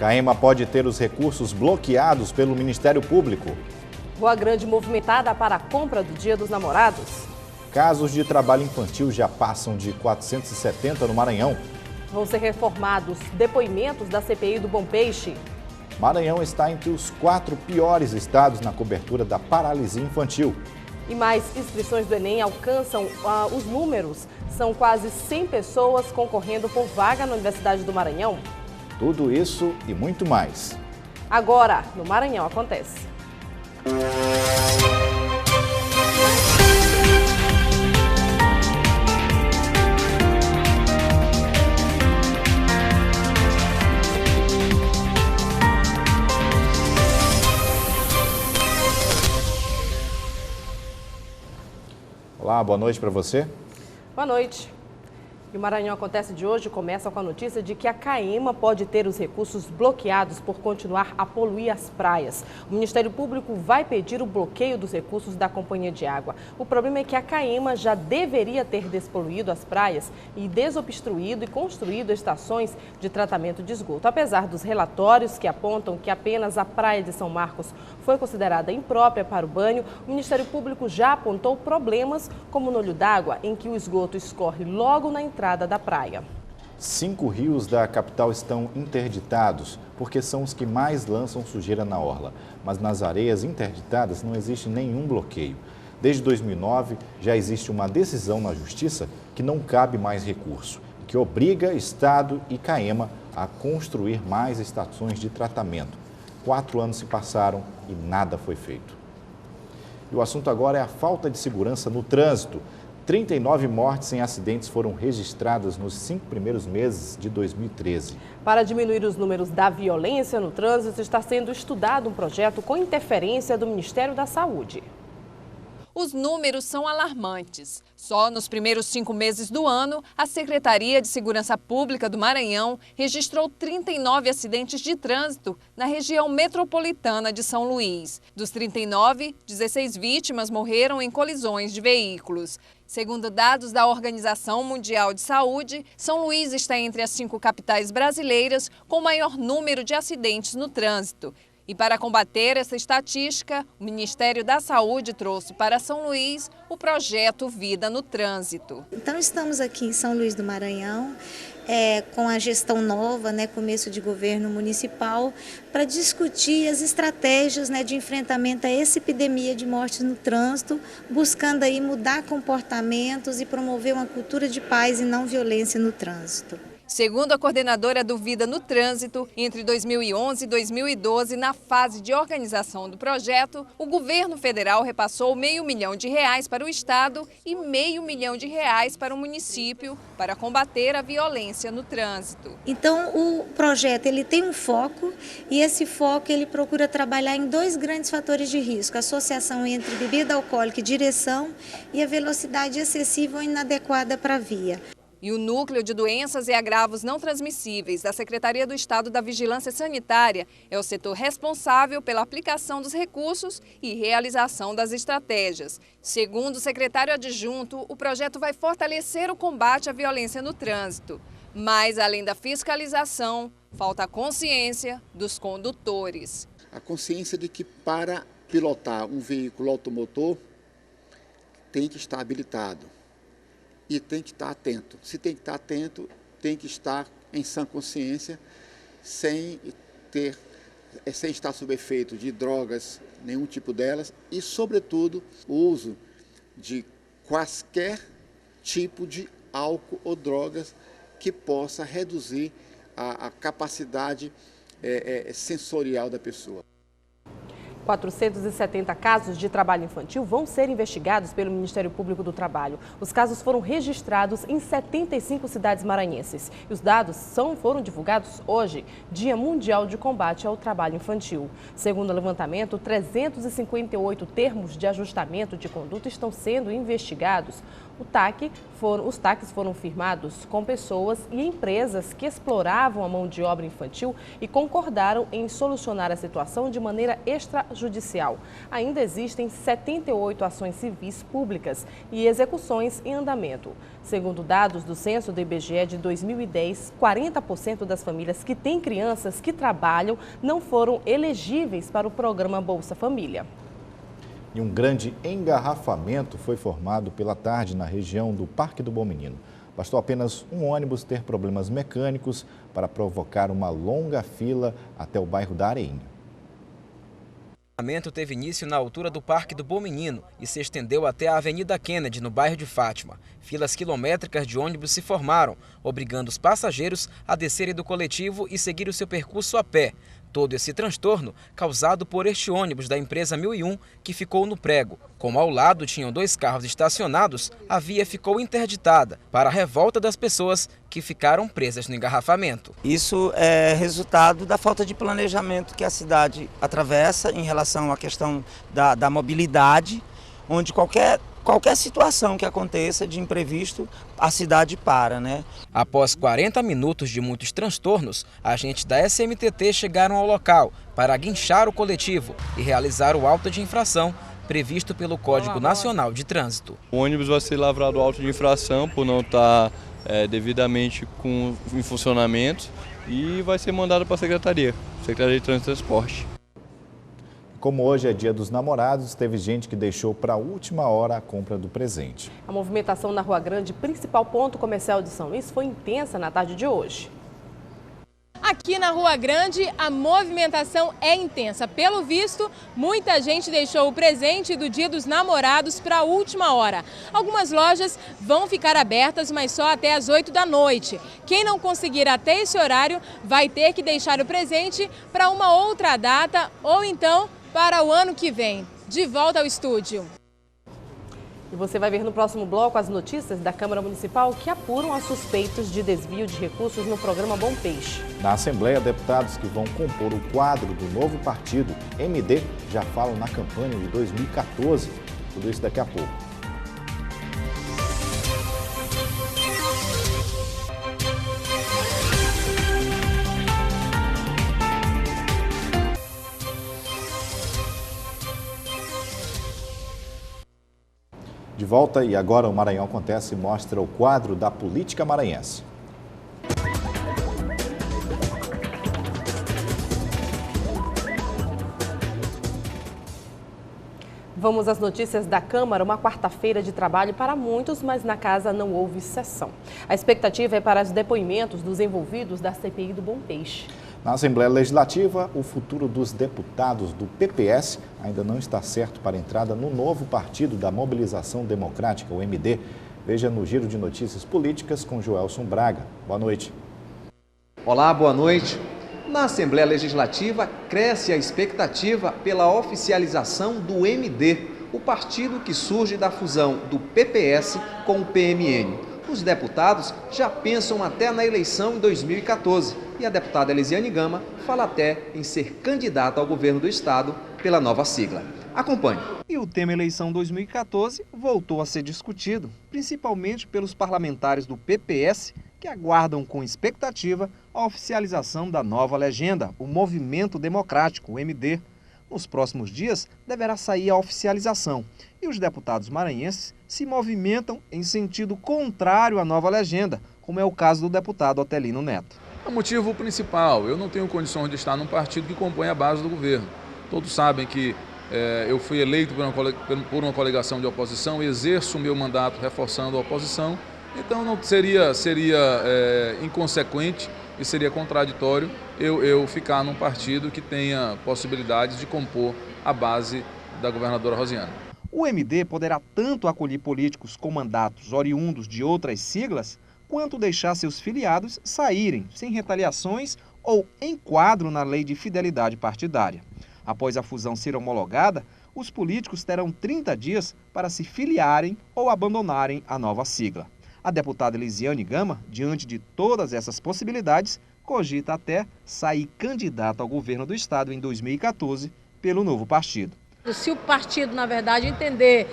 Caema pode ter os recursos bloqueados pelo Ministério Público. Rua Grande movimentada para a compra do Dia dos Namorados. Casos de trabalho infantil já passam de 470 no Maranhão. Vão ser reformados depoimentos da CPI do Bom Peixe. Maranhão está entre os 4 piores estados na cobertura da paralisia infantil. E mais inscrições do Enem alcançam os números. São quase 100 pessoas concorrendo por vaga na Universidade do Maranhão. Tudo isso e muito mais. Agora, no Maranhão acontece. Olá, boa noite para você. Boa noite. E o Maranhão Acontece de hoje começa com a notícia de que a Caema pode ter os recursos bloqueados por continuar a poluir as praias. O Ministério Público vai pedir o bloqueio dos recursos da Companhia de Água. O problema é que a Caema já deveria ter despoluído as praias e desobstruído e construído estações de tratamento de esgoto. Apesar dos relatórios que apontam que apenas a praia de São Marcos foi considerada imprópria para o banho, o Ministério Público já apontou problemas como no olho d'água, em que o esgoto escorre logo na entrada da praia. 5 rios da capital estão interditados, porque são os que mais lançam sujeira na orla. Mas nas areias interditadas não existe nenhum bloqueio. Desde 2009, já existe uma decisão na Justiça que não cabe mais recurso, que obriga Estado e Caema a construir mais estações de tratamento. 4 anos se passaram e nada foi feito. E o assunto agora é a falta de segurança no trânsito. 39 mortes em acidentes foram registradas nos 5 primeiros meses de 2013. Para diminuir os números da violência no trânsito, está sendo estudado um projeto com interferência do Ministério da Saúde. Os números são alarmantes. Só nos primeiros 5 meses do ano, a Secretaria de Segurança Pública do Maranhão registrou 39 acidentes de trânsito na região metropolitana de São Luís. Dos 39, 16 vítimas morreram em colisões de veículos. Segundo dados da Organização Mundial de Saúde, São Luís está entre as 5 capitais brasileiras com maior número de acidentes no trânsito. E para combater essa estatística, o Ministério da Saúde trouxe para São Luís o projeto Vida no Trânsito. Então estamos aqui em São Luís do Maranhão, com a gestão nova, começo de governo municipal, para discutir as estratégias de enfrentamento a essa epidemia de mortes no trânsito, buscando aí mudar comportamentos e promover uma cultura de paz e não violência no trânsito. Segundo a coordenadora do Vida no Trânsito, entre 2011 e 2012, na fase de organização do projeto, o governo federal repassou R$500 mil para o estado e R$500 mil para o município para combater a violência no trânsito. Então, o projeto ele tem um foco e esse foco ele procura trabalhar em 2 grandes fatores de risco: a associação entre bebida alcoólica e direção e a velocidade excessiva ou inadequada para a via. E o Núcleo de Doenças e Agravos Não Transmissíveis da Secretaria do Estado da Vigilância Sanitária é o setor responsável pela aplicação dos recursos e realização das estratégias. Segundo o secretário adjunto, o projeto vai fortalecer o combate à violência no trânsito. Mas, além da fiscalização, falta a consciência dos condutores. A consciência de que para pilotar um veículo automotor tem que estar habilitado. E tem que estar atento. Se tem que estar atento, tem que estar em sã consciência, sem estar sob efeito de drogas, nenhum tipo delas, e, sobretudo, o uso de quaisquer tipo de álcool ou drogas que possa reduzir a capacidade sensorial da pessoa. 470 casos de trabalho infantil vão ser investigados pelo Ministério Público do Trabalho. Os casos foram registrados em 75 cidades maranhenses. E os dados foram divulgados hoje, Dia Mundial de Combate ao Trabalho Infantil. Segundo o levantamento, 358 termos de ajustamento de conduta estão sendo investigados. Os TACs foram firmados com pessoas e empresas que exploravam a mão de obra infantil e concordaram em solucionar a situação de maneira extrajudicial. Ainda existem 78 ações civis públicas e execuções em andamento. Segundo dados do censo do IBGE de 2010, 40% das famílias que têm crianças que trabalham não foram elegíveis para o programa Bolsa Família. E um grande engarrafamento foi formado pela tarde na região do Parque do Bom Menino. Bastou apenas um ônibus ter problemas mecânicos para provocar uma longa fila até o bairro da Areinha. O engarrafamento teve início na altura do Parque do Bom Menino e se estendeu até a Avenida Kennedy, no bairro de Fátima. Filas quilométricas de ônibus se formaram, obrigando os passageiros a descerem do coletivo e seguir o seu percurso a pé. Todo esse transtorno causado por este ônibus da empresa 1001 que ficou no prego. Como ao lado tinham 2 carros estacionados, a via ficou interditada para a revolta das pessoas que ficaram presas no engarrafamento. Isso é resultado da falta de planejamento que a cidade atravessa em relação à questão da mobilidade, onde qualquer situação que aconteça de imprevisto, a cidade para, né? Após 40 minutos de muitos transtornos, agentes da SMTT chegaram ao local para guinchar o coletivo e realizar o auto de infração previsto pelo Código Nacional de Trânsito. O ônibus vai ser lavrado auto de infração por não estar devidamente em funcionamento e vai ser mandado para a Secretaria de Trânsito e Transporte. Como hoje é Dia dos Namorados, teve gente que deixou para a última hora a compra do presente. A movimentação na Rua Grande, principal ponto comercial de São Luís, foi intensa na tarde de hoje. Aqui na Rua Grande, a movimentação é intensa. Pelo visto, muita gente deixou o presente do Dia dos Namorados para a última hora. Algumas lojas vão ficar abertas, mas só até às 8 da noite. Quem não conseguir até esse horário vai ter que deixar o presente para uma outra data ou então para o ano que vem. De volta ao estúdio. E você vai ver no próximo bloco as notícias da Câmara Municipal que apuram as suspeitos de desvio de recursos no programa Bom Peixe. Na Assembleia, deputados que vão compor o quadro do novo partido, MD, já falam na campanha de 2014. Tudo isso daqui a pouco. De volta e agora o Maranhão Acontece mostra o quadro da política maranhense. Vamos às notícias da Câmara, uma quarta-feira de trabalho para muitos, mas na casa não houve sessão. A expectativa é para os depoimentos dos envolvidos da CPI do Bom Peixe. Na Assembleia Legislativa, o futuro dos deputados do PPS ainda não está certo para a entrada no novo Partido da Mobilização Democrática, o MD. Veja no Giro de Notícias Políticas com Joelson Braga. Boa noite. Olá, boa noite. Na Assembleia Legislativa, cresce a expectativa pela oficialização do MD, o partido que surge da fusão do PPS com o PMN. Os deputados já pensam até na eleição em 2014 e a deputada Elisiane Gama fala até em ser candidata ao governo do estado pela nova sigla. Acompanhe. E o tema eleição 2014 voltou a ser discutido, principalmente pelos parlamentares do PPS, que aguardam com expectativa a oficialização da nova legenda, o Movimento Democrático, o MD. Nos próximos dias deverá sair a oficialização e os deputados maranhenses se movimentam em sentido contrário à nova legenda, como é o caso do deputado Otelino Neto. É o motivo principal, eu não tenho condições de estar num partido que compõe a base do governo. Todos sabem que eu fui eleito por uma coligação de oposição, exerço o meu mandato reforçando a oposição, então não seria inconsequente e seria contraditório eu ficar num partido que tenha possibilidades de compor a base da governadora Rosiana. O MD poderá tanto acolher políticos com mandatos oriundos de outras siglas, quanto deixar seus filiados saírem sem retaliações ou enquadro na lei de fidelidade partidária. Após a fusão ser homologada, os políticos terão 30 dias para se filiarem ou abandonarem a nova sigla. A deputada Elisiane Gama, diante de todas essas possibilidades, cogita até sair candidata ao governo do estado em 2014 pelo novo partido. Se o partido, na verdade, entender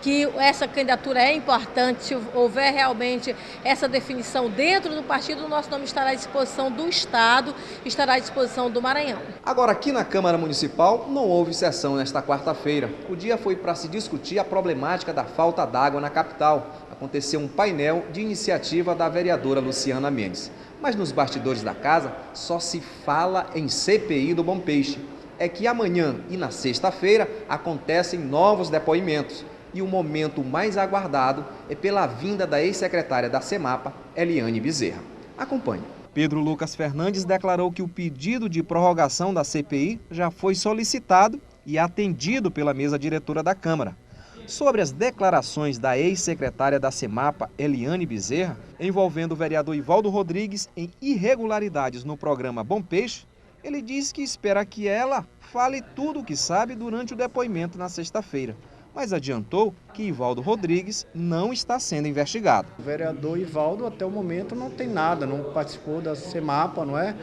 que essa candidatura é importante, se houver realmente essa definição dentro do partido, o nosso nome estará à disposição do Estado, estará à disposição do Maranhão. Agora, aqui na Câmara Municipal, não houve sessão nesta quarta-feira. O dia foi para se discutir a problemática da falta d'água na capital. Aconteceu um painel de iniciativa da vereadora Luciana Mendes. Mas nos bastidores da casa, só se fala em CPI do Bom Peixe. É que amanhã e na sexta-feira acontecem novos depoimentos. E o momento mais aguardado é pela vinda da ex-secretária da CEMAPA, Eliane Bezerra. Acompanhe. Pedro Lucas Fernandes declarou que o pedido de prorrogação da CPI já foi solicitado e atendido pela mesa diretora da Câmara. Sobre as declarações da ex-secretária da CEMAPA, Eliane Bezerra, envolvendo o vereador Ivaldo Rodrigues em irregularidades no programa Bom Peixe, ele diz que espera que ela fale tudo o que sabe durante o depoimento na sexta-feira. Mas adiantou que Ivaldo Rodrigues não está sendo investigado. O vereador Ivaldo, até o momento, não tem nada, não participou da CEMAPA, não é?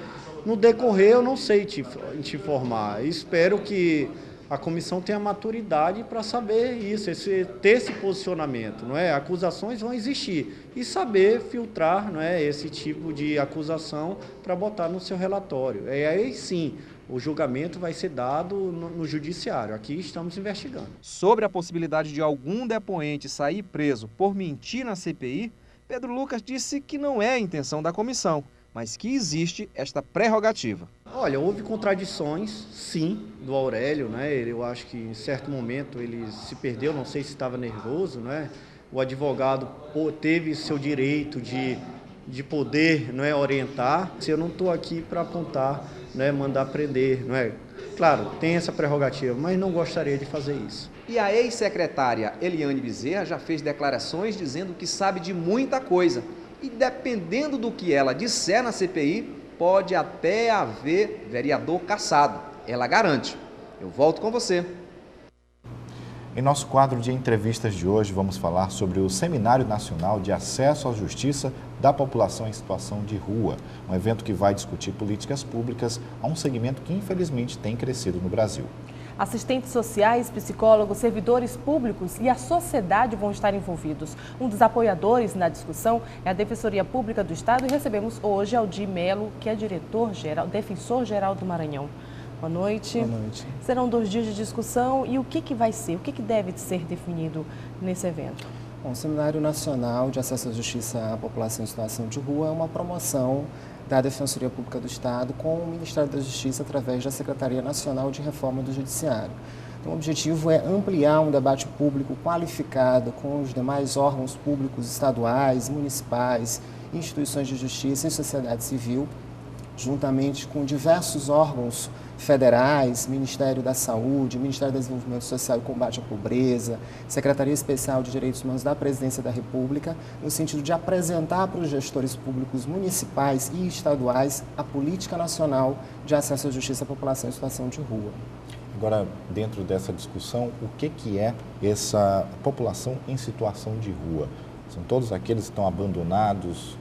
No decorrer, eu não sei te informar. Espero que a comissão tenha maturidade para saber isso, ter esse posicionamento, não é? Acusações vão existir e saber filtrar, não é, esse tipo de acusação para botar no seu relatório. Aí sim, o julgamento vai ser dado no judiciário. Aqui estamos investigando. Sobre a possibilidade de algum depoente sair preso por mentir na CPI, Pedro Lucas disse que não é a intenção da comissão, mas que existe esta prerrogativa. Olha, houve contradições, sim, do Aurélio, né? Eu acho que em certo momento ele se perdeu, não sei se estava nervoso, né? O advogado teve seu direito de poder, não é, orientar. Eu não estou aqui para apontar, né, mandar prender, não é? Claro, tem essa prerrogativa, mas não gostaria de fazer isso. E a ex-secretária Eliane Bezerra já fez declarações dizendo que sabe de muita coisa. E dependendo do que ela disser na CPI, pode até haver vereador cassado. Ela garante. Eu volto com você. Em nosso quadro de entrevistas de hoje, vamos falar sobre o Seminário Nacional de Acesso à Justiça da População em Situação de Rua, um evento que vai discutir políticas públicas a um segmento que infelizmente tem crescido no Brasil. Assistentes sociais, psicólogos, servidores públicos e a sociedade vão estar envolvidos. Um dos apoiadores na discussão é a Defensoria Pública do Estado e recebemos hoje Aldir Melo, que é defensor-geral do Maranhão. Boa noite. Boa noite. Serão 2 dias de discussão e o que vai ser, o que deve ser definido nesse evento? Bom, o Seminário Nacional de Acesso à Justiça à População em Situação de Rua é uma promoção da Defensoria Pública do Estado com o Ministério da Justiça através da Secretaria Nacional de Reforma do Judiciário. Então, o objetivo é ampliar um debate público qualificado com os demais órgãos públicos estaduais, municipais, instituições de justiça e sociedade civil, juntamente com diversos órgãos federais, Ministério da Saúde, Ministério do Desenvolvimento Social e Combate à Pobreza, Secretaria Especial de Direitos Humanos da Presidência da República, no sentido de apresentar para os gestores públicos municipais e estaduais a política nacional de acesso à justiça à população em situação de rua. Agora, dentro dessa discussão, o que é essa população em situação de rua? São todos aqueles que estão abandonados?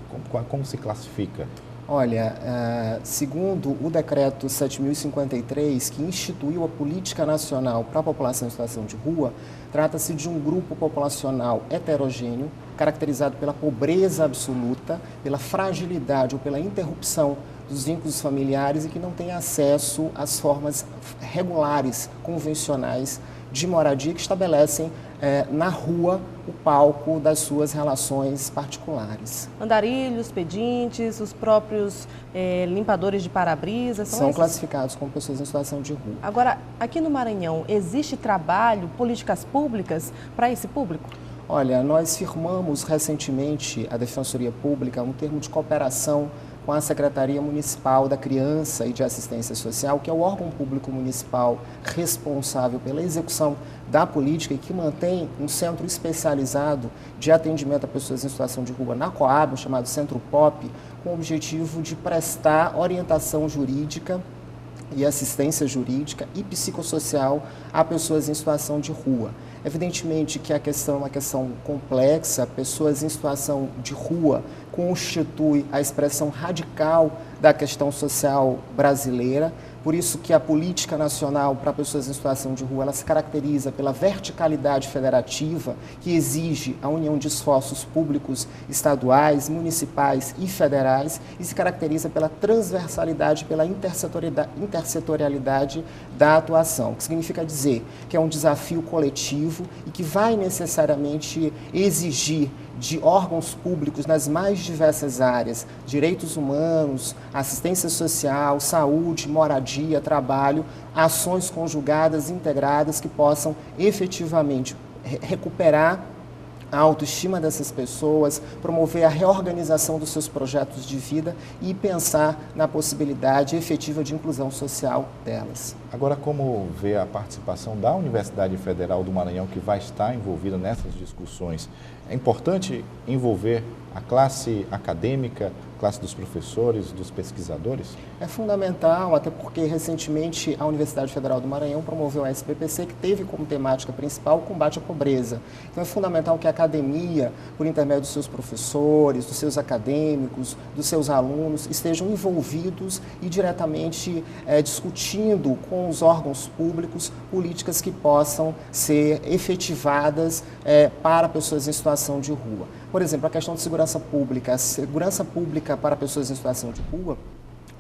Como se classifica? Olha, segundo o decreto 7.053, que instituiu a política nacional para a população em situação de rua, trata-se de um grupo populacional heterogêneo, caracterizado pela pobreza absoluta, pela fragilidade ou pela interrupção dos vínculos familiares e que não tem acesso às formas regulares, convencionais de moradia que estabelecem na rua o palco das suas relações particulares. Andarilhos, pedintes, os próprios limpadores de para-brisa são classificados como pessoas em situação de rua. Agora, aqui no Maranhão, existe trabalho, políticas públicas para esse público? Olha, nós firmamos recentemente, a Defensoria Pública, um termo de cooperação com a Secretaria Municipal da Criança e de Assistência Social, que é o órgão público municipal responsável pela execução da política e que mantém um centro especializado de atendimento a pessoas em situação de rua na Coab, chamado Centro POP, com o objetivo de prestar orientação jurídica e assistência jurídica e psicossocial a pessoas em situação de rua. Evidentemente que a questão é uma questão complexa, pessoas em situação de rua constitui a expressão radical da questão social brasileira. Por isso que a política nacional para pessoas em situação de rua, ela se caracteriza pela verticalidade federativa, que exige a união de esforços públicos, estaduais, municipais e federais, e se caracteriza pela transversalidade, pela intersetorialidade da atuação, que significa dizer que é um desafio coletivo e que vai necessariamente exigir de órgãos públicos nas mais diversas áreas, direitos humanos, assistência social, saúde, moradia, trabalho, ações conjugadas, integradas, que possam efetivamente recuperar a autoestima dessas pessoas, promover a reorganização dos seus projetos de vida e pensar na possibilidade efetiva de inclusão social delas. Agora, como vê a participação da Universidade Federal do Maranhão, que vai estar envolvida nessas discussões? É importante envolver a classe acadêmica, a classe dos professores, dos pesquisadores? É fundamental, até porque recentemente a Universidade Federal do Maranhão promoveu a SBPC, que teve como temática principal o combate à pobreza. Então é fundamental que a academia, por intermédio dos seus professores, dos seus acadêmicos, dos seus alunos, estejam envolvidos e diretamente discutindo com os órgãos públicos políticas que possam ser efetivadas para pessoas em situação de rua. Por exemplo, a questão de segurança pública. A segurança pública para pessoas em situação de rua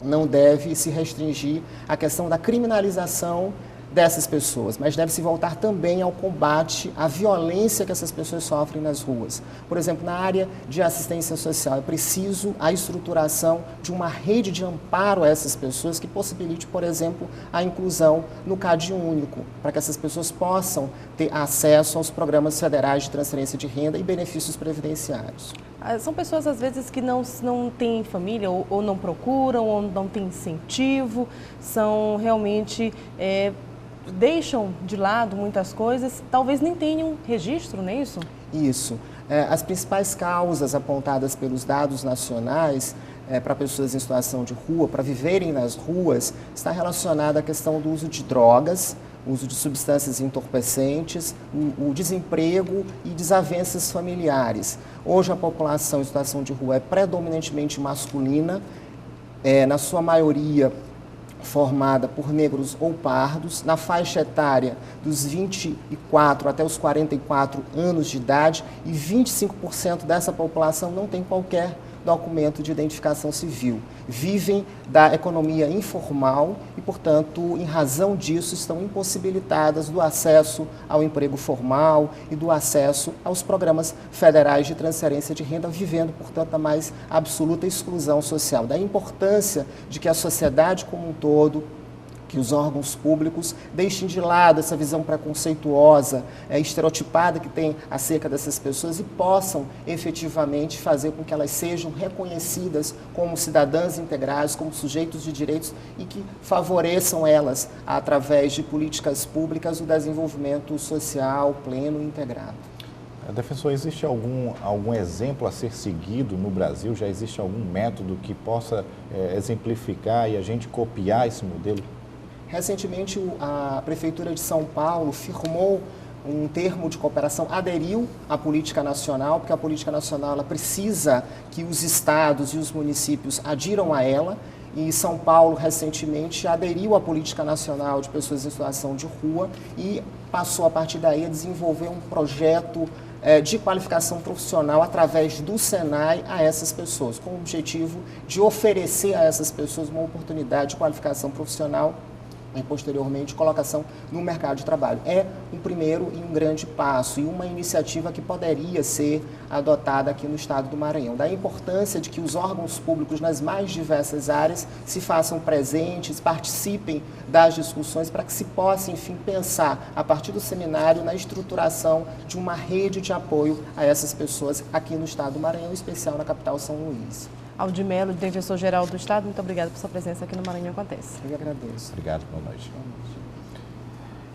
não deve se restringir à questão da criminalização dessas pessoas, mas deve se voltar também ao combate à violência que essas pessoas sofrem nas ruas. Por exemplo, na área de assistência social, é preciso a estruturação de uma rede de amparo a essas pessoas que possibilite, por exemplo, a inclusão no CAD único, para que essas pessoas possam ter acesso aos programas federais de transferência de renda e benefícios previdenciários. São pessoas, às vezes, que não têm família, ou não procuram, ou não têm incentivo, são realmente... deixam de lado muitas coisas, talvez nem tenham registro, não é isso? Isso. As principais causas apontadas pelos dados nacionais para pessoas em situação de rua, para viverem nas ruas, está relacionada à questão do uso de drogas, uso de substâncias entorpecentes, o desemprego e desavenças familiares. Hoje a população em situação de rua é predominantemente masculina, na sua maioria formada por negros ou pardos, na faixa etária dos 24 até os 44 anos de idade, e 25% dessa população não tem qualquer documento de identificação civil. Vivem da economia informal e, portanto, em razão disso, estão impossibilitadas do acesso ao emprego formal e do acesso aos programas federais de transferência de renda, vivendo, portanto, a mais absoluta exclusão social. Daí a importância de que a sociedade como um todo, que os órgãos públicos deixem de lado essa visão preconceituosa, estereotipada que tem acerca dessas pessoas e possam efetivamente fazer com que elas sejam reconhecidas como cidadãs integrais, como sujeitos de direitos e que favoreçam elas, através de políticas públicas, o desenvolvimento social pleno e integrado. Defensor, existe algum exemplo a ser seguido no Brasil? Já existe algum método que possa exemplificar e a gente copiar esse modelo? Recentemente, a Prefeitura de São Paulo firmou um termo de cooperação, aderiu à política nacional, porque a política nacional ela precisa que os estados e os municípios adiram a ela, e São Paulo recentemente aderiu à política nacional de pessoas em situação de rua e passou a partir daí a desenvolver um projeto de qualificação profissional através do Senai a essas pessoas, com o objetivo de oferecer a essas pessoas uma oportunidade de qualificação profissional e, posteriormente, colocação no mercado de trabalho. É um primeiro e um grande passo e uma iniciativa que poderia ser adotada aqui no estado do Maranhão. Da importância de que os órgãos públicos nas mais diversas áreas se façam presentes, participem das discussões para que se possa, enfim, pensar, a partir do seminário, na estruturação de uma rede de apoio a essas pessoas aqui no estado do Maranhão, em especial na capital São Luís. Aldi Melo, Defensor-Geral do Estado, muito obrigada por sua presença aqui no Maranhão Acontece. Eu agradeço. Obrigado, boa noite.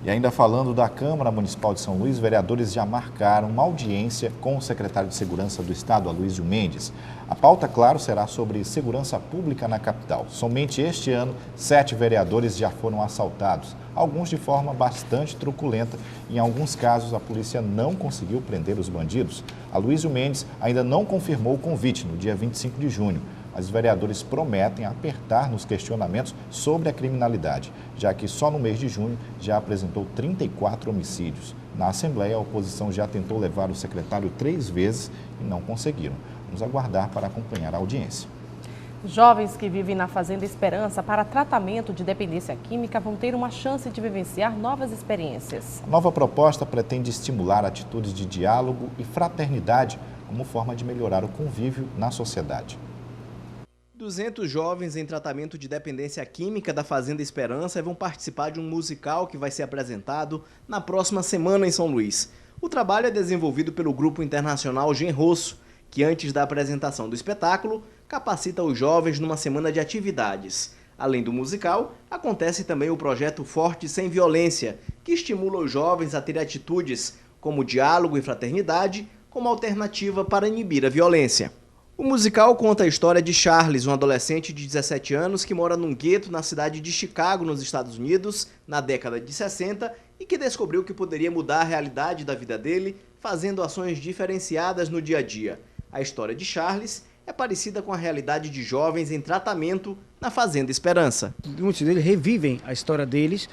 E ainda falando da Câmara Municipal de São Luís, vereadores já marcaram uma audiência com o secretário de Segurança do Estado, Aloysio Mendes. A pauta, claro, será sobre segurança pública na capital. Somente este ano, 7 vereadores já foram assaltados, alguns de forma bastante truculenta. Em alguns casos, a polícia não conseguiu prender os bandidos. Aloysio Mendes ainda não confirmou o convite no dia 25 de junho. Mas os vereadores prometem apertar nos questionamentos sobre a criminalidade, já que só no mês de junho já apresentou 34 homicídios. Na Assembleia, a oposição já tentou levar o secretário 3 vezes e não conseguiram. Vamos aguardar para acompanhar a audiência. Jovens que vivem na Fazenda Esperança para tratamento de dependência química vão ter uma chance de vivenciar novas experiências. A nova proposta pretende estimular atitudes de diálogo e fraternidade como forma de melhorar o convívio na sociedade. 200 jovens em tratamento de dependência química da Fazenda Esperança vão participar de um musical que vai ser apresentado na próxima semana em São Luís. O trabalho é desenvolvido pelo grupo internacional Genrosso, que antes da apresentação do espetáculo, capacita os jovens numa semana de atividades. Além do musical, acontece também o projeto Forte Sem Violência, que estimula os jovens a ter atitudes como diálogo e fraternidade como alternativa para inibir a violência. O musical conta a história de Charles, um adolescente de 17 anos que mora num gueto na cidade de Chicago, nos Estados Unidos, na década de 60, e que descobriu que poderia mudar a realidade da vida dele, fazendo ações diferenciadas no dia a dia. A história de Charles é parecida com a realidade de jovens em tratamento na Fazenda Esperança. Muitos deles revivem a história deles,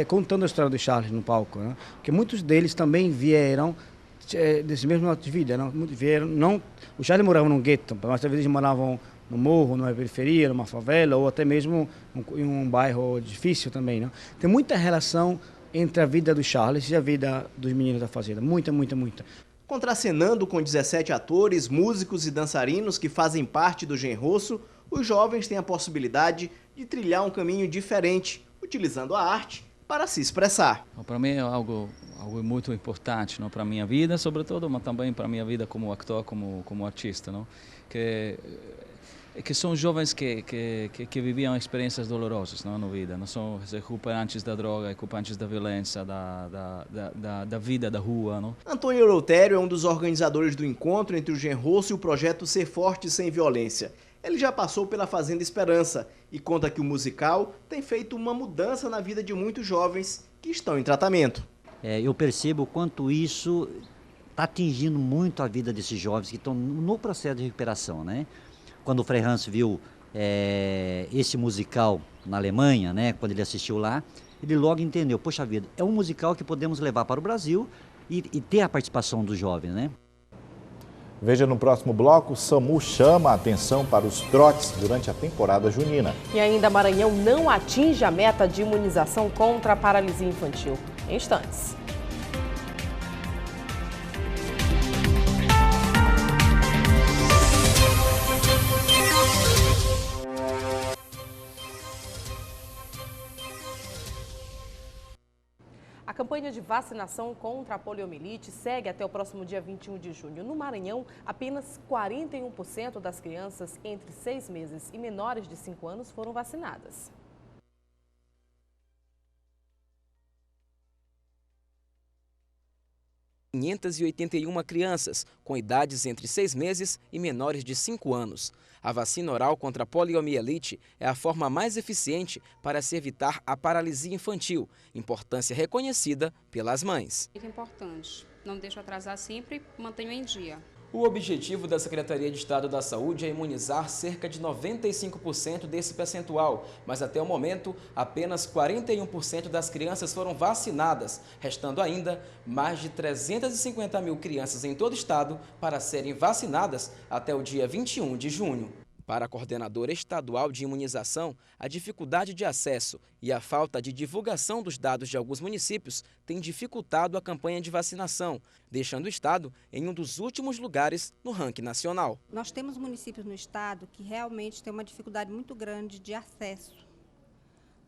contando a história do Charles no palco, né? Porque muitos deles também vieram desse mesmo modo de vida, o Charles morava num gueto, mas talvez eles moravam no morro, numa periferia, numa favela, ou até mesmo em um bairro difícil também, né? Tem muita relação entre a vida do Charles e a vida dos meninos da Fazenda, muita. Contracenando com 17 atores, músicos e dançarinos que fazem parte do Genrosso, os jovens têm a possibilidade de trilhar um caminho diferente, utilizando a arte para se expressar. Para mim é algo muito importante, não, para a minha vida, sobretudo, mas também para a minha vida como ator, como artista, não? Que são jovens que viviam experiências dolorosas, não, na vida, não são recuperantes da droga, recuperantes da violência, da vida da rua. Não? Antônio Eleutério é um dos organizadores do encontro entre o Genrosso e o projeto Ser Forte Sem Violência. Ele já passou pela Fazenda Esperança e conta que o musical tem feito uma mudança na vida de muitos jovens que estão em tratamento. Eu percebo o quanto isso está atingindo muito a vida desses jovens que estão no processo de recuperação, né? Quando o Frei Hans viu esse musical na Alemanha, né, quando ele assistiu lá, ele logo entendeu, poxa vida, é um musical que podemos levar para o Brasil e ter a participação dos jovens, né? Veja no próximo bloco, SAMU chama a atenção para os trotes durante a temporada junina. E ainda Maranhão não atinge a meta de imunização contra a paralisia infantil. Em instantes. A campanha de vacinação contra a poliomielite segue até o próximo dia 21 de junho. No Maranhão, apenas 41% das crianças entre 6 meses e menores de 5 anos foram vacinadas. Há 581 crianças com idades entre 6 meses e menores de 5 anos. A vacina oral contra a poliomielite é a forma mais eficiente para se evitar a paralisia infantil, importância reconhecida pelas mães. Muito importante, não deixo atrasar sempre, mantenho em dia. O objetivo da Secretaria de Estado da Saúde é imunizar cerca de 95% desse percentual, mas até o momento apenas 41% das crianças foram vacinadas, restando ainda mais de 350 mil crianças em todo o estado para serem vacinadas até o dia 21 de junho. Para a coordenadora estadual de imunização, a dificuldade de acesso e a falta de divulgação dos dados de alguns municípios tem dificultado a campanha de vacinação, deixando o estado em um dos últimos lugares no ranking nacional. Nós temos municípios no estado que realmente têm uma dificuldade muito grande de acesso,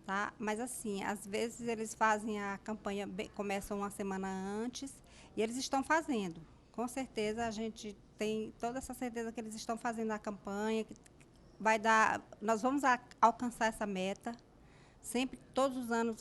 tá? Mas assim, às vezes eles fazem a campanha, começam uma semana antes e eles estão fazendo. Com certeza a gente tem toda essa certeza que eles estão fazendo a campanha, que vai dar, nós vamos alcançar essa meta. Sempre, todos os anos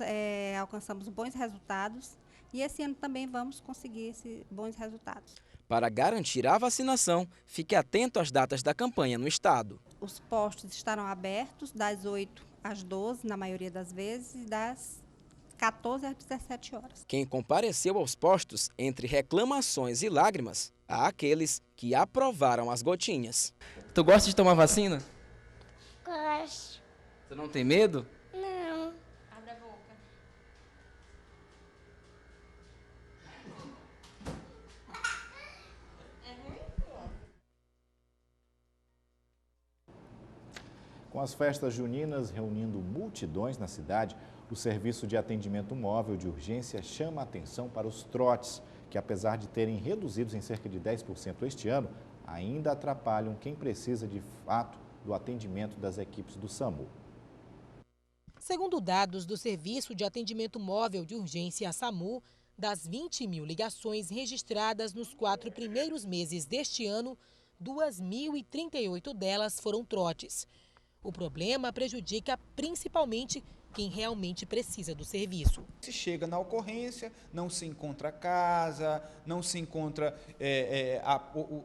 alcançamos bons resultados e esse ano também vamos conseguir esses bons resultados. Para garantir a vacinação, fique atento às datas da campanha no estado. Os postos estarão abertos das 8 às 12, na maioria das vezes, e das 14 às 17 horas. Quem compareceu aos postos, entre reclamações e lágrimas, há aqueles que aprovaram as gotinhas. Tu gosta de tomar vacina? Gosto. Você não tem medo? Não. Abre a boca. Com as festas juninas reunindo multidões na cidade, o Serviço de Atendimento Móvel de Urgência chama a atenção para os trotes, que apesar de terem reduzidos em cerca de 10% este ano, ainda atrapalham quem precisa de fato do atendimento das equipes do SAMU. Segundo dados do Serviço de Atendimento Móvel de Urgência SAMU, das 20 mil ligações registradas nos 4 primeiros meses deste ano, 2.038 delas foram trotes. O problema prejudica principalmente quem realmente precisa do serviço. Se chega na ocorrência, não se encontra a casa, não se encontra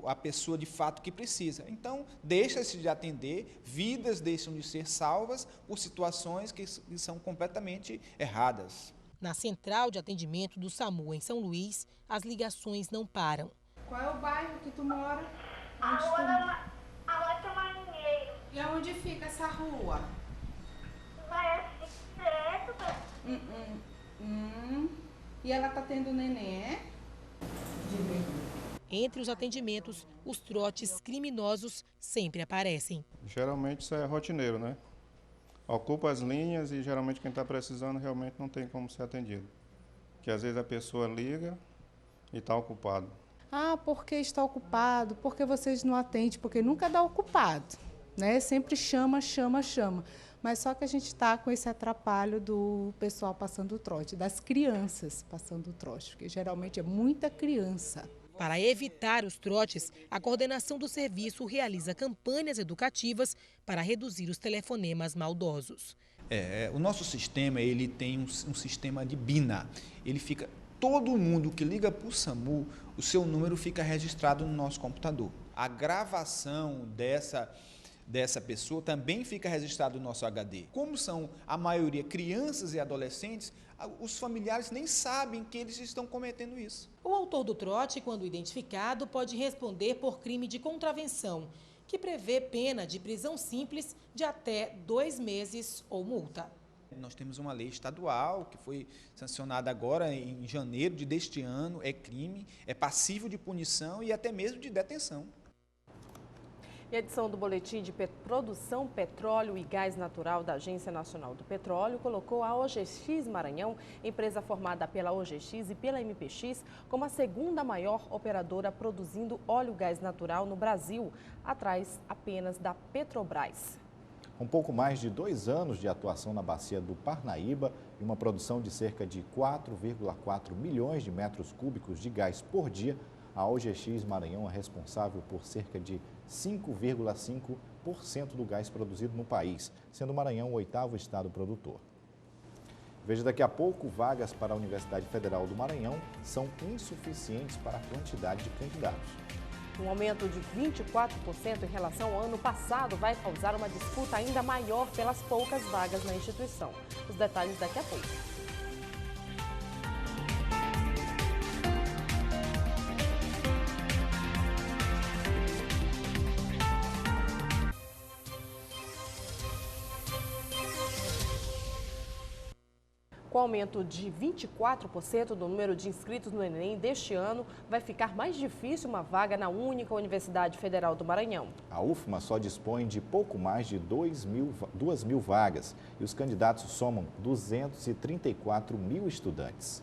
a pessoa de fato que precisa. Então, deixa-se de atender, vidas deixam de ser salvas por situações que são completamente erradas. Na central de atendimento do SAMU em São Luís, as ligações não param. Qual é o bairro que tu mora? A Rua Tamarinheiro. E aonde fica essa rua? Vai assim direto. E ela tá tendo neném, é? Entre os atendimentos, os trotes criminosos sempre aparecem. Geralmente isso é rotineiro, né? Ocupa as linhas e geralmente quem está precisando realmente não tem como ser atendido. Que às vezes a pessoa liga e está ocupado. Ah, porque está ocupado? Porque vocês não atendem? Porque nunca dá ocupado, né? Sempre chama. Mas só que a gente está com esse atrapalho do pessoal passando o trote, das crianças passando o trote, porque geralmente é muita criança. Para evitar os trotes, a coordenação do serviço realiza campanhas educativas para reduzir os telefonemas maldosos. O nosso sistema ele tem um sistema de BINA. Ele fica, todo mundo que liga para o SAMU, o seu número fica registrado no nosso computador. A gravação dessa pessoa também fica registrado no nosso HD. Como são a maioria crianças e adolescentes, os familiares nem sabem que eles estão cometendo isso. O autor do trote, quando identificado, pode responder por crime de contravenção, que prevê pena de prisão simples de até 2 meses ou multa. Nós temos uma lei estadual que foi sancionada agora em janeiro deste ano, é crime, é passível de punição e até mesmo de detenção. E a edição do Boletim de Produção, Petróleo e Gás Natural da Agência Nacional do Petróleo colocou a OGX Maranhão, empresa formada pela OGX e pela MPX, como a segunda maior operadora produzindo óleo e gás natural no Brasil, atrás apenas da Petrobras. Com pouco mais de 2 anos de atuação na bacia do Parnaíba e uma produção de cerca de 4,4 milhões de metros cúbicos de gás por dia, a OGX Maranhão é responsável por cerca de 5,5% do gás produzido no país, sendo o Maranhão o 8º estado produtor. Veja daqui a pouco, vagas para a Universidade Federal do Maranhão são insuficientes para a quantidade de candidatos. Um aumento de 24% em relação ao ano passado vai causar uma disputa ainda maior pelas poucas vagas na instituição. Os detalhes daqui a pouco. Com o aumento de 24% do número de inscritos no Enem deste ano, vai ficar mais difícil uma vaga na única Universidade Federal do Maranhão. A UFMA só dispõe de pouco mais de 2 mil vagas e os candidatos somam 234 mil estudantes.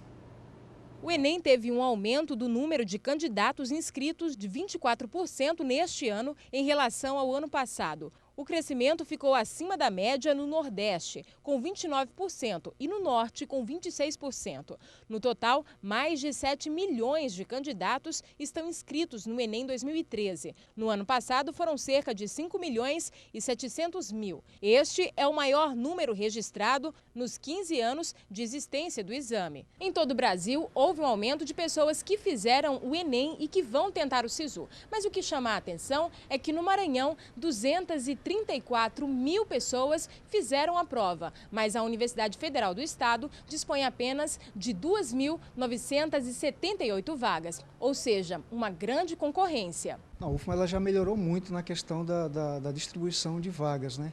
O Enem teve um aumento do número de candidatos inscritos de 24% neste ano em relação ao ano passado. O crescimento ficou acima da média no Nordeste, com 29%, e no Norte, com 26%. No total, mais de 7 milhões de candidatos estão inscritos no Enem 2013. No ano passado, foram cerca de 5 milhões e 700 mil. Este é o maior número registrado nos 15 anos de existência do exame. Em todo o Brasil, houve um aumento de pessoas que fizeram o Enem e que vão tentar o SISU. Mas o que chama a atenção é que no Maranhão, 230 34 mil pessoas fizeram a prova, mas a Universidade Federal do Estado dispõe apenas de 2.978 vagas, ou seja, uma grande concorrência. A UFMA ela já melhorou muito na questão da distribuição de vagas, né?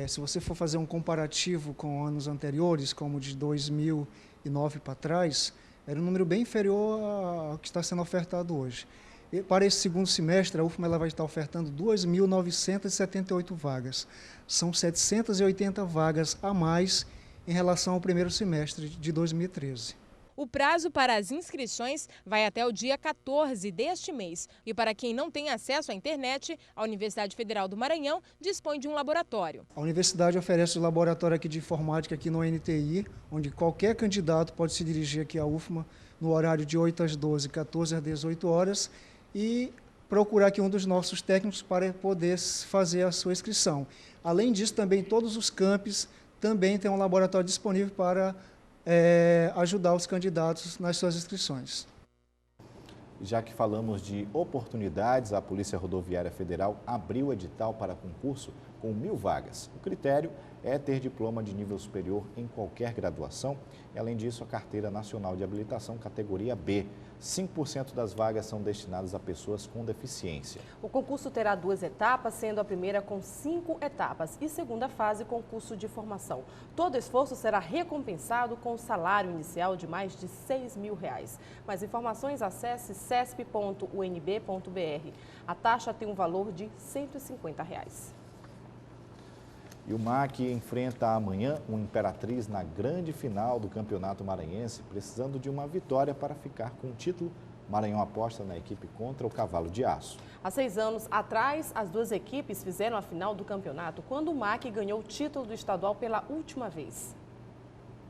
Se você for fazer um comparativo com anos anteriores, como de 2009 para trás, era um número bem inferior ao que está sendo ofertado hoje. E para esse segundo semestre, a UFMA ela vai estar ofertando 2.978 vagas. São 780 vagas a mais em relação ao primeiro semestre de 2013. O prazo para as inscrições vai até o dia 14 deste mês. E para quem não tem acesso à internet, a Universidade Federal do Maranhão dispõe de um laboratório. A universidade oferece o laboratório aqui de informática aqui no NTI, onde qualquer candidato pode se dirigir aqui à UFMA no horário de 8 às 12, 14 às 18 horas e procurar aqui um dos nossos técnicos para poder fazer a sua inscrição. Além disso, também todos os campos também têm um laboratório disponível para ajudar os candidatos nas suas inscrições. Já que falamos de oportunidades, a Polícia Rodoviária Federal abriu o edital para concurso com 1.000 vagas. O critério é ter diploma de nível superior em qualquer graduação e, além disso, a Carteira Nacional de Habilitação categoria B. 5% das vagas são destinadas a pessoas com deficiência. O concurso terá 2 etapas, sendo a primeira com 5 etapas e segunda fase com curso de formação. Todo esforço será recompensado com o salário inicial de mais de R$6.000. Mais informações, acesse cesp.unb.br. A taxa tem um valor de R$150. E o MAC enfrenta amanhã o Imperatriz na grande final do Campeonato Maranhense, precisando de uma vitória para ficar com o título. Maranhão aposta na equipe contra o Cavalo de Aço. Há 6 anos atrás, as duas equipes fizeram a final do campeonato, quando o MAC ganhou o título do estadual pela última vez.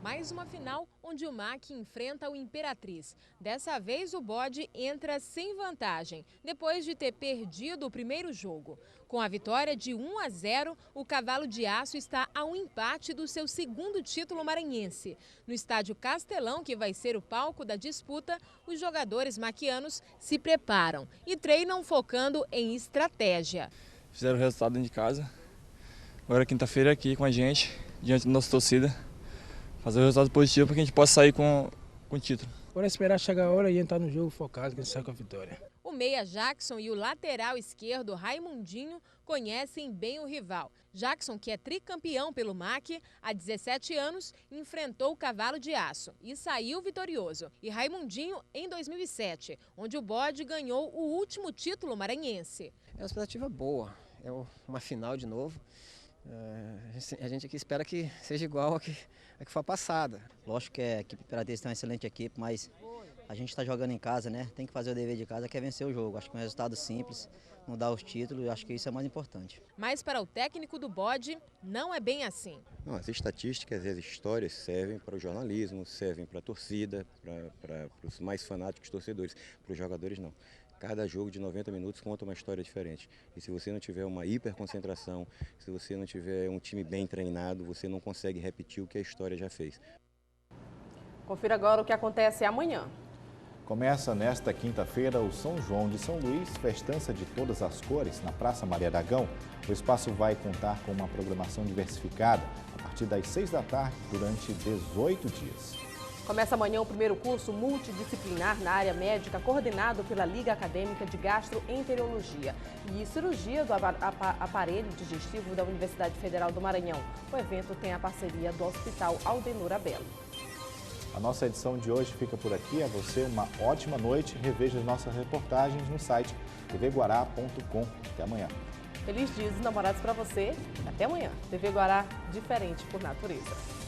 Mais uma final onde o MAC enfrenta o Imperatriz. Dessa vez o bode entra sem vantagem, depois de ter perdido o primeiro jogo. Com a vitória de 1-0, o Cavalo de Aço está a um empate do seu segundo título maranhense. No estádio Castelão, que vai ser o palco da disputa, os jogadores maquianos se preparam e treinam focando em estratégia. Fizeram o resultado dentro de casa. Agora quinta-feira aqui com a gente, diante da nossa torcida. Fazer o resultado positivo para que a gente possa sair com o título. Agora é esperar chegar a hora e entrar no jogo focado, que a gente sai com a vitória. O meia Jackson e o lateral esquerdo Raimundinho conhecem bem o rival. Jackson, que é tricampeão pelo MAC, há 17 anos, enfrentou o Cavalo de Aço e saiu vitorioso. E Raimundinho em 2007, onde o bode ganhou o último título maranhense. É uma expectativa boa, é uma final de novo. A gente aqui espera que seja igual a que foi a passada. Lógico que a equipe Imperatriz tem uma excelente equipe, mas a gente está jogando em casa, né? Tem que fazer o dever de casa, que é vencer o jogo. Acho que é um resultado simples, não dar os títulos, acho que isso é mais importante. Mas para o técnico do bode, não é bem assim. Não, as estatísticas e as histórias servem para o jornalismo, servem para a torcida, para os mais fanáticos torcedores, para os jogadores não. Cada jogo de 90 minutos conta uma história diferente. E se você não tiver uma hiperconcentração, se você não tiver um time bem treinado, você não consegue repetir o que a história já fez. Confira agora o que acontece amanhã. Começa nesta quinta-feira o São João de São Luís, festança de todas as cores, na Praça Maria Aragão. O espaço vai contar com uma programação diversificada a partir das 6 da tarde durante 18 dias. Começa amanhã o primeiro curso multidisciplinar na área médica, coordenado pela Liga Acadêmica de Gastroenterologia e Cirurgia do Aparelho Digestivo da Universidade Federal do Maranhão. O evento tem a parceria do Hospital Aldenor Abelo. A nossa edição de hoje fica por aqui. A você uma ótima noite. Reveja as nossas reportagens no site tvguará.com. Até amanhã. Feliz Dia dos Namorados para você. Até amanhã. TV Guará, diferente por natureza.